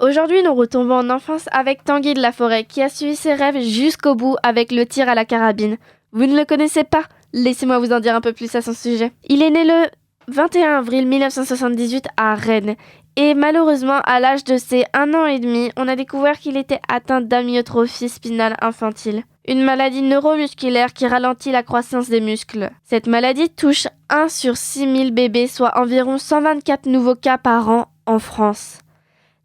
Aujourd'hui, nous retombons en enfance avec Tanguy de la Forêt qui a suivi ses rêves jusqu'au bout avec le tir à la carabine. Vous ne le connaissez pas? Laissez-moi vous en dire un peu plus à son sujet. Il est né le 21 avril 1978 à Rennes. Et malheureusement, à l'âge de ses 1 an et demi, on a découvert qu'il était atteint d'amyotrophie spinale infantile, une maladie neuromusculaire qui ralentit la croissance des muscles. Cette maladie touche 1 sur 6000 bébés, soit environ 124 nouveaux cas par an en France.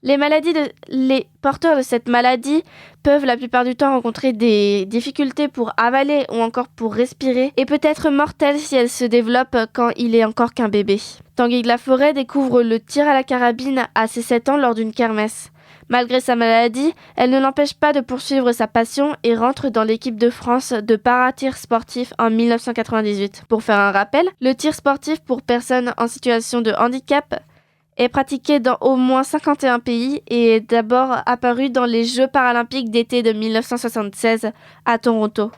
Les porteurs de cette maladie peuvent la plupart du temps rencontrer des difficultés pour avaler ou encore pour respirer et peut être mortelle si elle se développe quand il est encore qu'un bébé. Tanguy de la Forêt découvre le tir à la carabine à ses 7 ans lors d'une kermesse. Malgré sa maladie, elle ne l'empêche pas de poursuivre sa passion et rentre dans l'équipe de France de para-tir sportif en 1998. Pour faire un rappel, le tir sportif pour personnes en situation de handicap est pratiqué dans au moins 51 pays et est d'abord apparu dans les Jeux paralympiques d'été de 1976 à Toronto.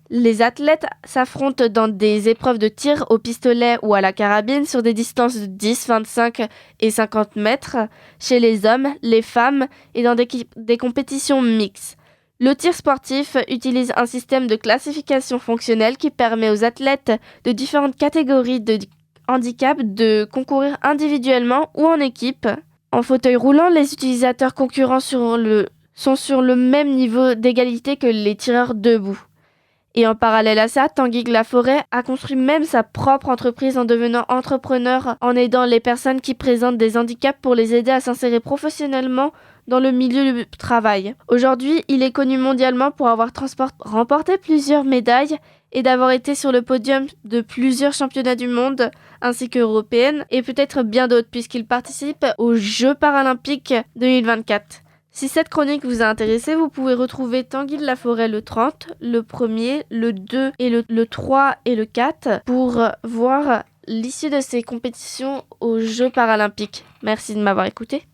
Les athlètes s'affrontent dans des épreuves de tir au pistolet ou à la carabine sur des distances de 10, 25 et 50 mètres chez les hommes, les femmes et dans des compétitions mixtes. Le tir sportif utilise un système de classification fonctionnelle qui permet aux athlètes de différentes catégories de handicap de concourir individuellement ou en équipe. En fauteuil roulant, les utilisateurs concurrents sont sur le même niveau d'égalité que les tireurs debout. Et en parallèle à ça, Tanguy de la Forêt a construit même sa propre entreprise en devenant entrepreneur en aidant les personnes qui présentent des handicaps pour les aider à s'insérer professionnellement dans le milieu du travail. Aujourd'hui, il est connu mondialement pour avoir remporté plusieurs médailles et d'avoir été sur le podium de plusieurs championnats du monde ainsi qu'européennes et peut-être bien d'autres puisqu'il participe aux Jeux paralympiques 2024. Si cette chronique vous a intéressé, vous pouvez retrouver Tanguy de la Forêt le 30, le 1er, le 2 et le 3 et le 4 pour voir l'issue de ces compétitions aux Jeux paralympiques. Merci de m'avoir écouté.